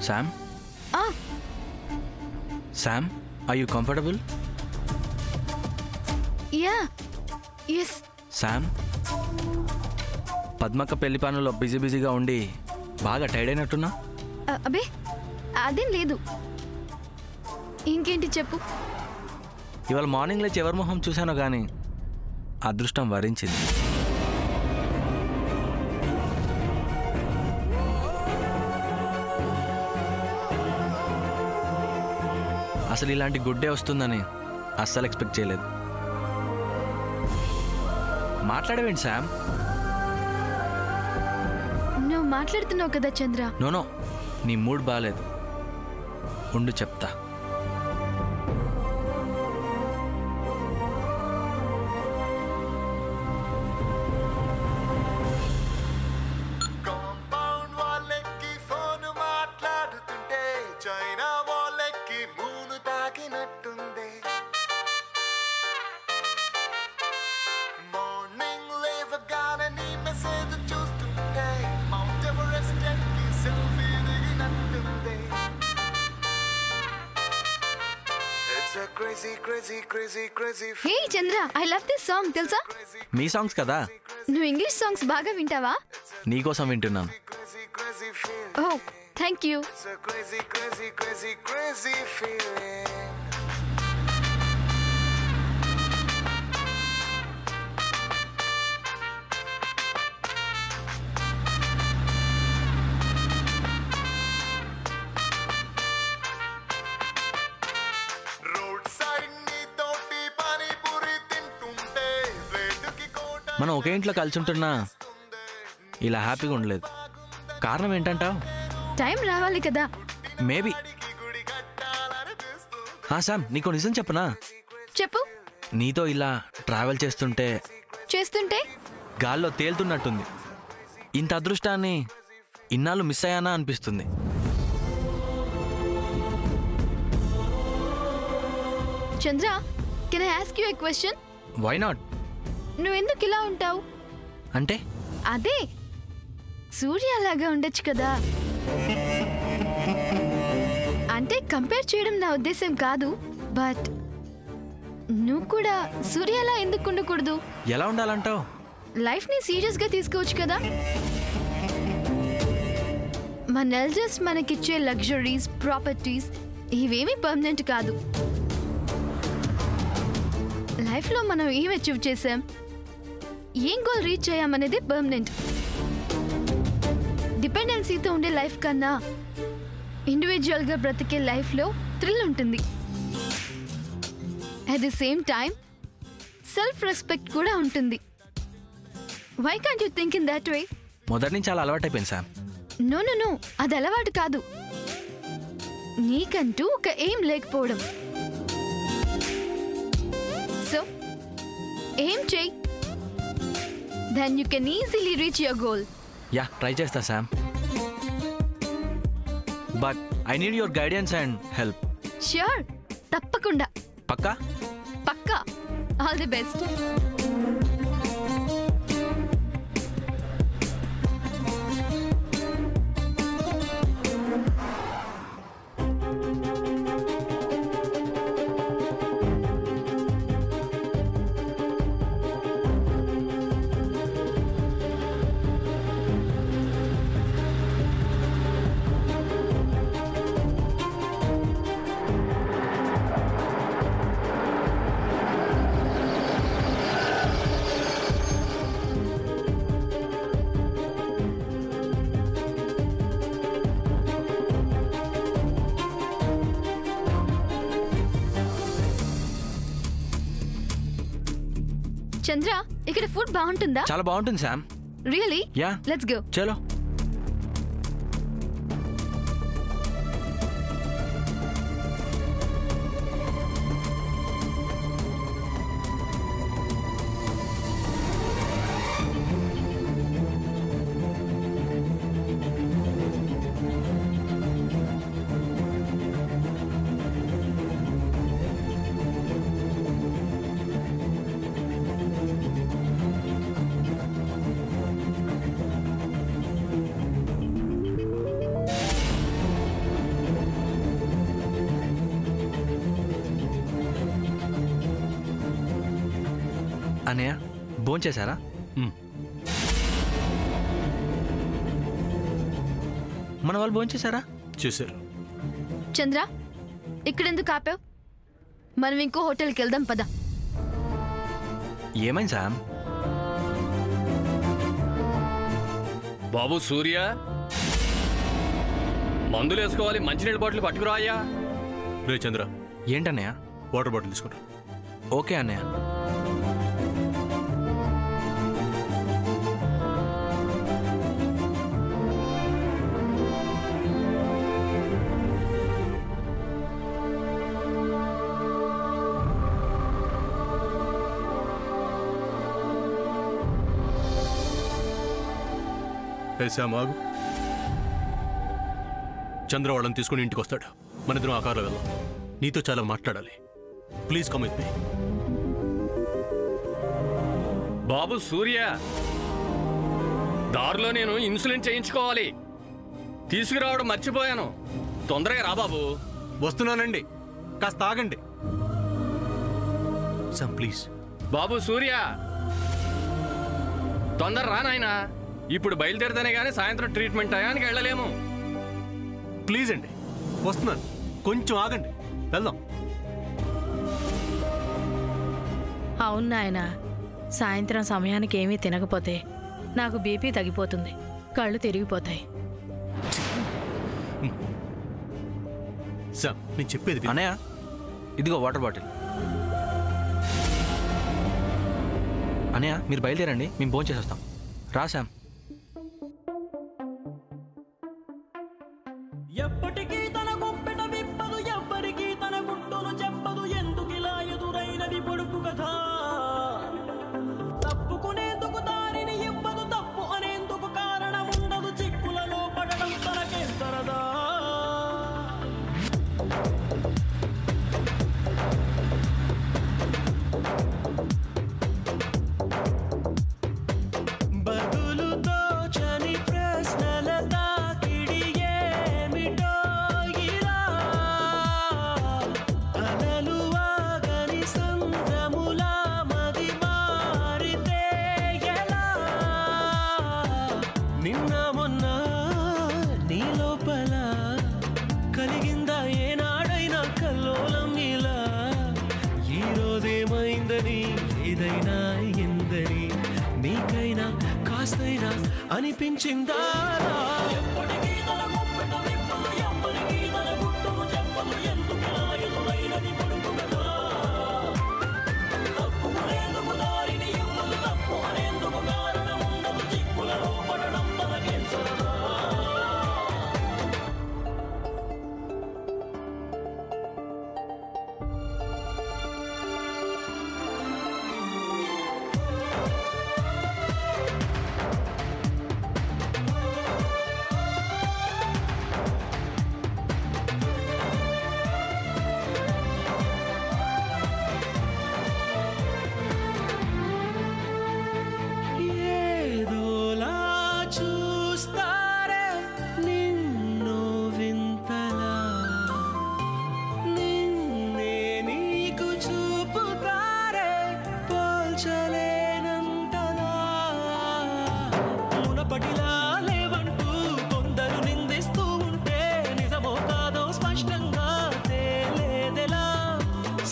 Sam? Sam, are you comfortable? Yeah. Yes. Sam? Padmakka పెళ్లి పనుల్లో బిజీగా ఉండి బాగా టైర్డ్ అయినట్టున్నా? అబే అదేం లేదు. ఇంకేంటి చెప్పు. ఇవాళ మార్నింగ్ లేచి ఎవరి మొహం చూశానో కానీ అదృష్టం వరించింది. అసలు ఇలాంటి గుడ్ డే వస్తుందని అస్సలు ఎక్స్పెక్ట్ చేయలేదు. మాట్లాడవేంటి శామ్? నువ్వు మాట్లాడుతున్నావు కదా చంద్ర. నో నీ మూడ్ బాగాలేదు, ఉండు చెప్తా. హే చంద్ర, ఐ లవ్ దిస్ సాంగ్ తెలుసా? మీ సాంగ్స్ కదా. నువ్వు ఇంగ్లీష్ సాంగ్స్ బాగా వింటావా? నీకోసం వింటున్నాను. ఓ థ్యాంక్ యూ. మనం ఒకే ఇంట్లో కలిసి ఉంటున్నా ఇలా హ్యాపీగా ఉండలేదు. కారణం ఏంటంటావు? టైం రావాలి కదా. మేబీ. శామ్, నీకు నిజం చెప్పనా? చెప్పు. నీతో ఇలా ట్రావెల్ చేస్తుంటే గాల్లో తేలుతున్నట్టుంది. ఇంత అదృష్టాన్ని ఇన్నాళ్ళు మిస్ అయ్యానా అనిపిస్తుంది. Chandra, can I ask you a question? Why not? నువ్వెందుకు ఇలా ఉంటావు? అంటే అదే సూర్య లాగా ఉండొచ్చు కదా. అంటే కంపేర్ చేయడం నా ఉద్దేశం కాదు, బట్ నువ్వు కూడా సూర్యలా ఎందుకు ఉండకూడదు? ఎలా ఉండాలంటావు? లైఫ్ ని సీరియస్ గా తీసుకోవచ్చు కదా. మన ఎల్డర్స్ మనకిచ్చే లగ్జరీస్, ప్రాపర్టీస్ ఇవేమీ పర్మనెంట్ కాదు. లైఫ్ లో మనం ఏం అచీవ్ చేసాం, ఏం గోల్ రీచ్ అయ్యామనేది పర్మనెంట్. డిపెండెన్సీతో ఉండే లైఫ్ కన్నా ఇండివిజువల్ గా బ్రతికే లైఫ్ లో థ్రిల్ ఉంటుంది. At the same time self respect కూడా ఉంటుంది. Why can't you think in that way? మొదటి నుంచి చాలా అలవాటైపోయింది సార్. నో అది అలవాటు కాదు, నీకంటూ ఒక ఎయిమ్ లేకపోవడం. సో ఏం చెయ్యి, then you can easily reach your goal. Yeah, try చేస్తా Sam. But I need your guidance and help. Sure, తప్పకుండా. పక్కా? పక్కా. All the best. చంద్ర, ఇక్కడ ఫుడ్ బాగుంటుందా? చాలా బాగుంటుంది Sam. Really? Yeah, let's go. చలో. అన్నయ్య భోంచేశారా? మన వాళ్ళు భోంచేశారా? చేశారు. చంద్ర, ఇక్కడెందుకు ఆపావు? మనం ఇంకో హోటల్కి వెళ్దాం పద. ఏమైంది సామ్? బాబు సూర్య, మందులు వేసుకోవాలి, మంచినీళ్ళ బాటిల్ పట్టుకురా అయ్యా. రే చంద్ర, ఏంటన్నయ్య? వాటర్ బాటిల్ తీసుకుంటా. ఓకే అన్నయ్య. ఆగు. చంద్ర వాళ్ళని తీసుకుని ఇంటికి వస్తాడు. మన ఇద్దరం ఆ కారులో వెళ్దాం. నీతో చాలా మాట్లాడాలి. Please come with me. బాబు సూర్య, దారిలో నేను ఇన్సులిన్ చేయించుకోవాలి, తీసుకురావడం మర్చిపోయాను. తొందరగా రా బాబు. వస్తున్నానండి, కాస్త ఆగండి. Some please. బాబు సూర్య, తొందర రా నాయనా. ఇప్పుడు బయలుదేరితేనే కానీ సాయంత్రం ట్రీట్మెంట్ టయానికి వెళ్ళలేము. ప్లీజ్ అండి, వస్తున్నాను. కొంచెం ఆగండి, వెళ్దాం. అవును నాయన, సాయంత్రం సమయానికి ఏమీ తినకపోతే నాకు బీపీ తగ్గిపోతుంది, కళ్ళు తిరిగిపోతాయి. సార్, నేను చెప్పేది విను. అన్నయ్య ఇదిగో వాటర్ బాటిల్. అన్నయ్య మీరు బయలుదేరండి, మేము భోంచేసేస్తాం. రా శామ్. ఎప్పటికీ తన గుప్పెట విప్పదు, ఎవ్వరికీ తన గుట్టును చెప్పదు. ఎందుకిలా ఎదురైనది పొడుపు కథ. తప్పుకునేందుకు దారిని ఇవ్వదు, తప్పు అనేందుకు కారణం ఉండదు. చిక్కులలో పడడం తనకే సరదా. బదులుతో చని ప్రశ్నల తాకిడి ఏమిటో ఇలా. అలలు ఆగని సంద్రములా మది మారితే ఎలా. నిన్న మొన్న నీ లోపల కలిగిందా ఏనాడైనా కల్లోలం ఇలా. ఈ రోజేమైందని ఏదైనా ఎందని నీకైనా కాస్తైనా అనిపించిందా. ఎప్పటికీ తన గుప్పెట విప్పదు, ఎవ్వరికీ తన గుట్టును చెప్పదు. ఎందుకిలా ఎదురైనది పొడుపు కథ. తప్పుకునేందుకు దారిని ఇవ్వదు, తప్పు అనేందుకు కారణం ఉండదు. చిక్కులలో పడడం తనకే సరదా. ఏదోలా చూస్తారే నిన్ను వింతలా. నిన్నే నీకు చూపుతారే పోల్చలేనంతలా. మునపటిలా లేవంటూ కొందరు నిందిస్తూ ఉంటే నిజమో కాదో స్పష్టంగా తేలేదెలా.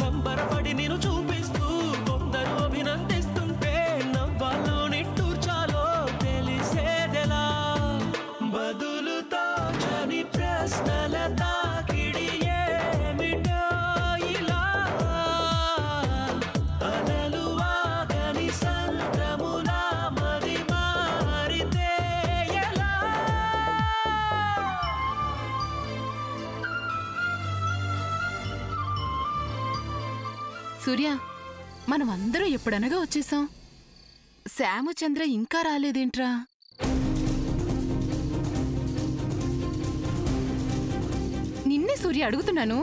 సంబరపడి నిన్ను చూపిస్తూ కొందరు అభినందిస్తుంటే నవ్వాలో నిట్టూర్చాలో తెలిసేదెలా. బదులుతో చని ప్రశ్నల తాకిడి ఏమిటో ఇలా. అలలు ఆగని సంద్రములా మది మారితే ఎలా. సూర్య, మనం అందరం ఎప్పుడనగా వచ్చేసాం. శ్యాము చంద్ర ఇంకా రాలేదేంట్రా? నిన్నే సూర్య అడుగుతున్నాను.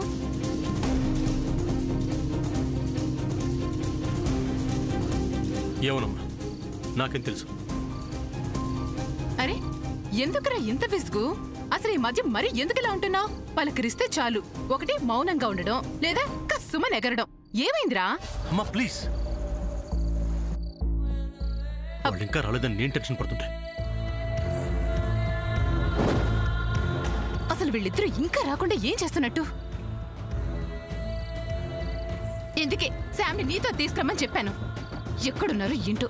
ఏమోనమ్మా, నాకేం తెలుసు. అరే ఎందుకురా ఇంత విసుగు? అసలు ఈ మధ్య మరి ఎందుకులా ఉంటున్నావు? పలకరిస్తే చాలు ఒకటి మౌనంగా ఉండడం, లేదా కస్సుమని ఎగరడం. ఏమైందిరా? అమ్మా ప్లీజ్. వాళ్ళు ఇంకా రాలేదని నేను టెన్షన్ పడుతుంటే. అసలు వీళ్ళిద్దరూ ఇంకా రాకుండా ఏం చేస్తున్నట్టు? ఎందుకే శామ్ని నీతో తీసుకురమ్మని చెప్పాను. ఎక్కడున్నారు ఏంటో,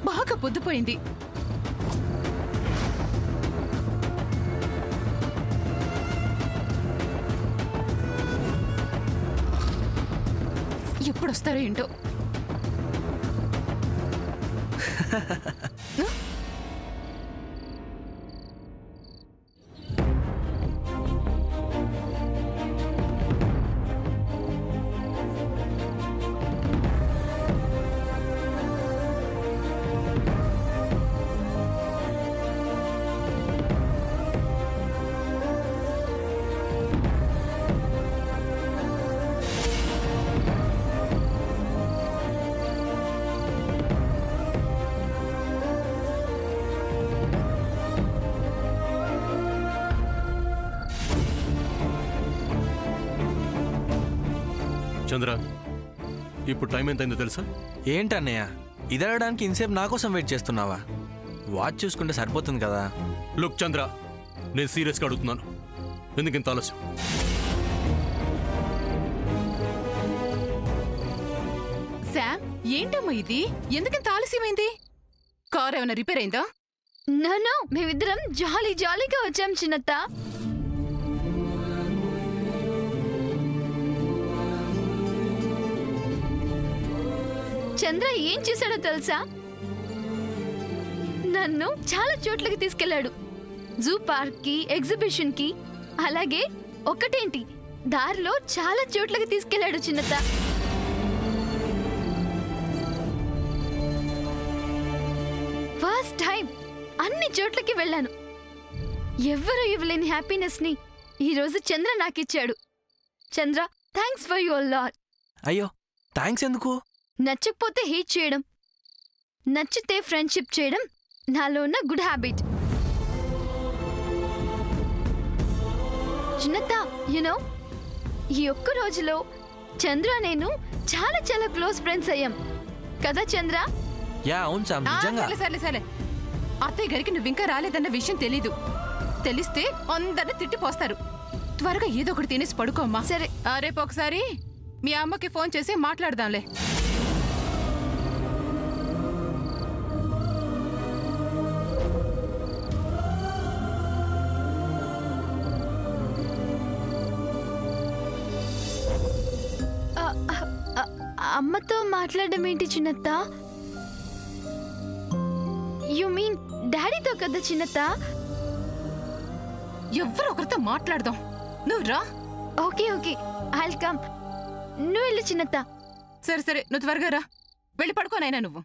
బాగా పొద్దుపోయింది. ఎప్పుడొస్తారో ఏంటో. చంద్ర, ఇప్పుడు టైం ఎంతైందో తెలుసా? ఏంటన్నయ్య ఇది అడగడానికి ఇన్సేపు నా కోసం వెయిట్ చేస్తున్నావా? వాచ్ చూసుకుంటే సరిపోతుంది కదా. లుక్ చంద్ర, నేను సీరియస్గా అడుగుతున్నాను, ఎందుకు ఇంత ఆలస్యం? శామ్, ఏంటమ్మా ఇది? ఎందుకింత ఆలస్యమైంది? కార్ ఏమైనా రిపేర్ అయిందా? నో, మేమిద్దరం జాలీగా వచ్చాం చిన్నత్త. చంద్ర ఏం చేశాడో తెలుసా? నన్ను చాలా చోట్లకి తీసుకెళ్లాడు. జూ పార్క్ కి, ఎగ్జిబిషన్ కి, అలాగే ఒకటేంటి దారిలో చాలా చోట్లకి తీసుకెళ్లాడు చిన్నత్త. ఫస్ట్ టైం అన్ని చోట్లకి వెళ్ళాను. ఎవ్వరూ ఇవ్వలేని హ్యాపీనెస్ ని ఈరోజు చంద్ర నాకిచ్చాడు. చంద్ర, థ్యాంక్స్ ఫర్ యువర్ లాట్. అయ్యో, థ్యాంక్స్ ఎందుకు? నచ్చకపోతే హేట్ చేయడం, నచ్చితే ఫ్రెండ్షిప్ చేయడం నాలో ఉన్న గుడ్ హ్యాబిట్. చిన్నత్త, యునో ఈ ఒక్క రోజులో చంద్ర నేను చాలా క్లోజ్ ఫ్రెండ్స్ అయ్యాం కదా చంద్ర? యా అవును సామ్, నిజంగా. సరే అత్తయ్య గారికి నువ్వు ఇంకా రాలేదన్న విషయం తెలీదు. తెలిస్తే అందరిని తిట్టిపోస్తారు. త్వరగా ఏదో ఒకటి తినేసి పడుకోమ్మా. సరే, రేపు ఒకసారి మీ అమ్మకి ఫోన్ చేసి మాట్లాడదాంలే. అమ్మతో మాట్లాడడం ఏంటి చిన్నత్త? యు మీన్ డాడీతో కదా చిన్నత్త? ఎవరో ఒకరితో మాట్లాడదాం, నువ్వు రా. Okay I'll come. నువ్వు వెళ్ళు చిన్నత్త. సరే నువ్వు త్వరగా రా. వెళ్ళి పడుకోనైనా నువ్వు.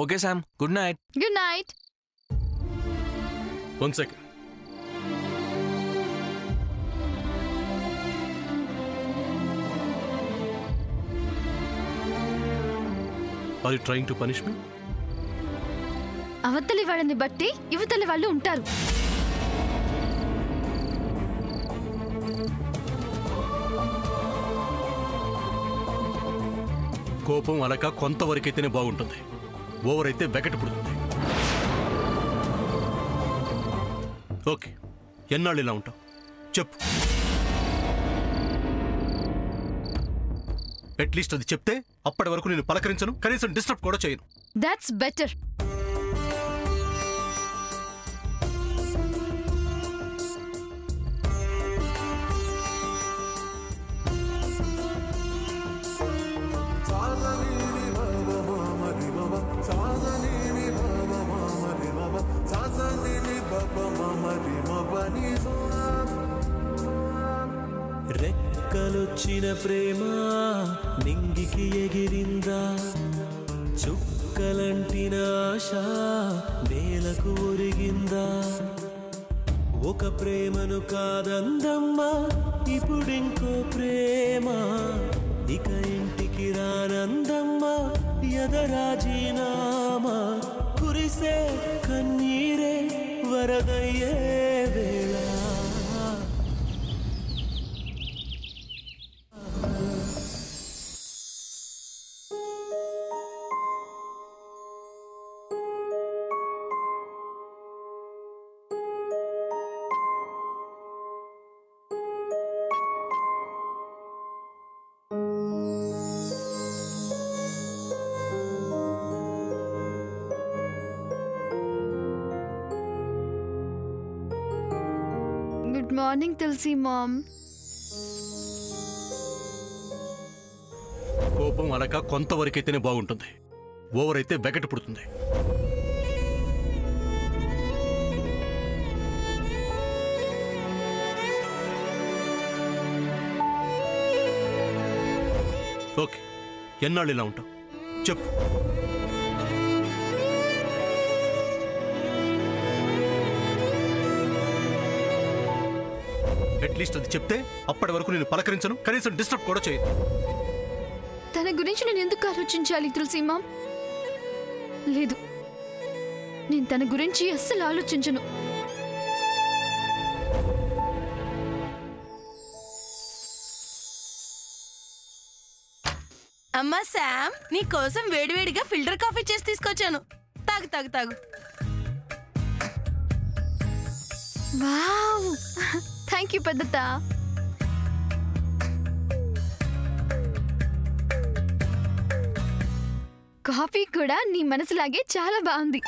Okay Sam, good night. Good night. 1 second. Are you trying to punish me? అవతలి వాళ్ళని బట్టి యువతలి వాళ్ళు ఉంటారు. కోపం అలక కొంతవరకైతేనే బాగుంటుంది, ఓవర్ అయితే వెగట పుడుతుంది. ఓకే, ఎన్నాళ్ళు ఇలా ఉంటావు చెప్పు. అట్లీస్ట్ అది చెప్తే అప్పటి వరకు నేను పలకరించను, కనీసం డిస్టర్బ్ కూడా చేయను. That's better. రెక్కలొచ్చిన ప్రేమ నింగికి ఎగిరిందా, చుక్కలంటిన ఆశ నేలకు ఒరిగిందా. ఒక ప్రేమను కాదందమ్మా, ఇప్పుడింకో ప్రేమ, ఇక ఇంటికి రానందమ్మా ఎదరాజీనామా. కురిసే కన్నీరే వరదయ్యే వేళ. మార్నింగ్ తులసి మామ్. కోపం అనక కొంతవరకైతేనే బాగుంటుంది, ఓవర్ అయితే వెగట పుడుతుంది. ఓకే, ఎన్నాళ్ళు ఇలా ఉంటావు చెప్పు. అట్లీస్ట్ అది చెప్తే అప్పటి వరకు నేను పలకరించను, కనీసం డిస్టర్బ్ కూడా చేయను. తన గురించి నేను ఎందుకు ఆలోచించాలి తులసి మామ్? లేదు, నేను తన గురించి అస్సలు ఆలోచించను. అమ్మా శామ్, నీ కోసం వేడివేడిగా ఫిల్టర్ కాఫీ చేసి తీసుకొచ్చాను. తాగు తాగు తాగు. వావ్, థ్యాంక్ యూ పెద్దత. కాఫీ కూడా నీ మనసులాగే చాలా బాగుంది.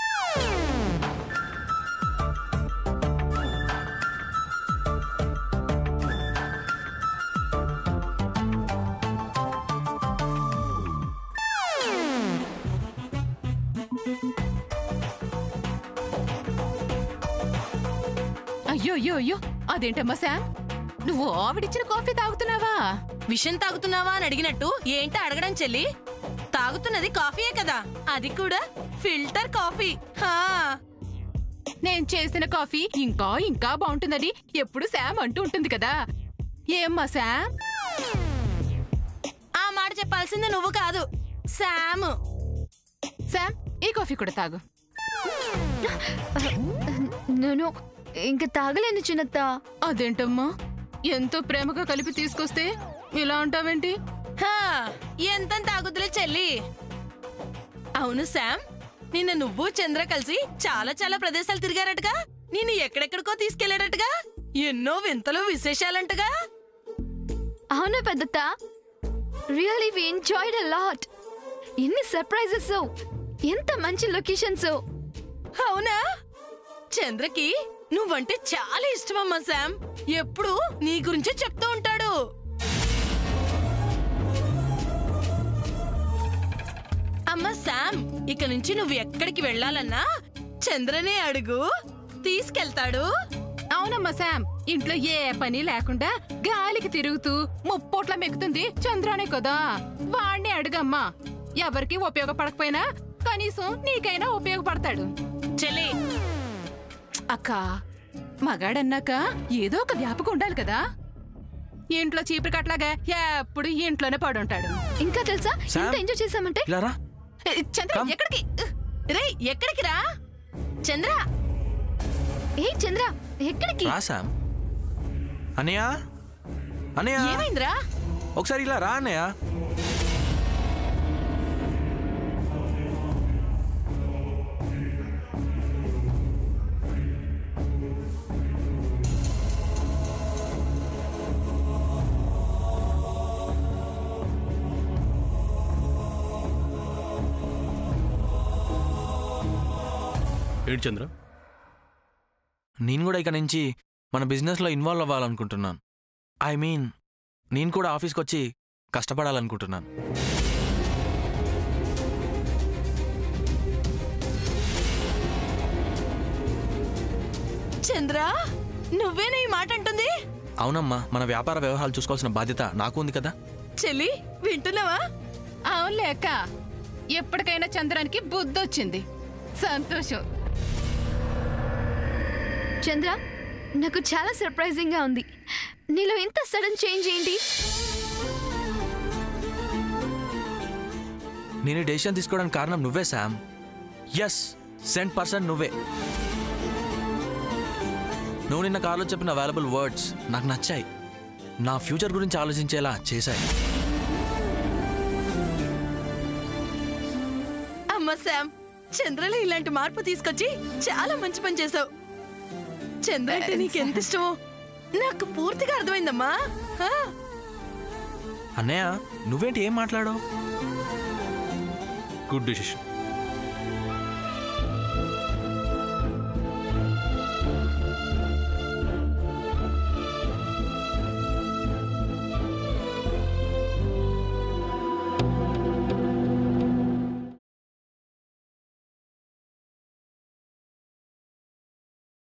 అయ్యో అయ్యో అయ్యో, అదేంటమ్మా శామ్, నువ్వు ఆవిడిచ్చిన కాఫీ తాగుతున్నావా? విషం తాగుతున్నావా అని అడిగినట్టు ఏంటో అడగడం చెల్లి. తాగుతున్నది కాఫీయే కదా, అది కూడా ఫిల్టర్ కాఫీ. హా, నేను చేసిన కాఫీ ఇంకా ఇంకా బాగుంటుందని ఎప్పుడు శామ్ అంటూ ఉంటుంది కదా. ఏమ్మా శామ్? ఆ మాట చెప్పాల్సింది నువ్వు కాదు, శామ్. శామ్, ఈ కాఫీ కూడా తాగు. నేను ఇంక తాగలేను చిన్నత్త. అదేంటమ్మా, ఎంతో ప్రేమగా కలిపి తీసుకొస్తే ఇలా అంటావేంటి? హా, ఎంత తాగుతులే చెల్లి. అవును శామ్, నిన్న నువ్వు చంద్ర కలిసి చాలా చాలా ప్రదేశాలు తిరిగారటగా, నిన్ను ఎక్కడెక్కడికో తీసుకెళ్లారటగా, ఎన్నో వింతలు విశేషాలంటగా. అవునా పెద్దత, really we enjoyed a lot. ఎన్ని సర్ప్రైజెస్, ఎంత మంచి లొకేషన్స్. అవునా? చంద్రకి నువ్వంటే చాలా ఇష్టమమ్మా శామ్, ఎప్పుడు నీ గురించే చెప్తూ ఉంటాడు. అమ్మా శామ్, ఇక నుంచి నువ్వు ఎక్కడికి వెళ్ళాలన్నా చంద్రనే అడుగు, తీసుకెళ్తాడు. అవునమ్మా శామ్, ఇంట్లో ఏ పని లేకుండా గాలికి తిరుగుతూ ముప్పోట్ల మెక్కుతుంది చంద్రానే కదా. వాణ్ణి అడుగమ్మా, ఎవరికి ఉపయోగపడకపోయినా కనీసం నీకైనా ఉపయోగపడతాడు. చెల్లి, అక్క, మగాడన్నాక ఏదో ఒక వ్యాపకం ఉండాలి కదా. ఇంట్లో చీపురు కట్లాగా ఎప్పుడు ఇంట్లోనే పడుంటాడు. ఇంకా తెలుసా ఎంత శామ్? ఎంజాయ్ చేసామంటే? ఇలా రా. చంద్ర, కమ్. ఎక్కడికి? రే ఎక్కడికి రా చంద్ర. ఏ చంద్ర, ఎక్కడికి? రా శామ్. అన్నయ్య, అన్నయ్య, ఏమైందిరా? ఒకసారి ఇలా రా అన్నయ్య. ఏంటి చంద్ర? నేను కూడా ఇక నుంచి మన బిజినెస్లో ఇన్వాల్వ్ అవ్వాలనుకుంటున్నాను. ఐ మీన్, నేను కూడా ఆఫీస్కి వచ్చి కష్టపడాలనుకుంటున్నాను. చంద్ర, నువ్వేనా ఈ మాట అంటుంది? అవునమ్మా, మన వ్యాపార వ్యవహారాలు చూసుకోవాల్సిన బాధ్యత నాకు ఉంది కదా. చెల్లి, వింటున్నావా? అవునులే అక్క, ఎప్పటికైనా చంద్రానికి బుద్ధొచ్చింది. సంతోషం. చంద్ర, నాకు చాలా సర్ప్రైజింగ్ గా ఉంది. నీలో ఇంత సడన్ చేంజ్ ఏంటి? నేను డెసిషన్ తీసుకోవడానికి కారణం నువ్వే శామ్. ఎస్, 100% నువ్వే. నువ్వు నిన్న కార్లో చెప్పిన వాల్యుబుల్ వర్డ్స్ నాకు నచ్చాయి, నా ఫ్యూచర్ గురించి ఆలోచించేలా చేశాయి. అమ్మ శామ్, చంద్రలో ఇలాంటి మార్పు తీసుకొచ్చి చాలా మంచి పని చేసావు. చంద్ర అంటే నీకెంత ఇష్టమో నాకు పూర్తిగా అర్థమైందమ్మా. అన్నయ్య, నువ్వేంటి ఏం మాట్లాడవు? Good decision.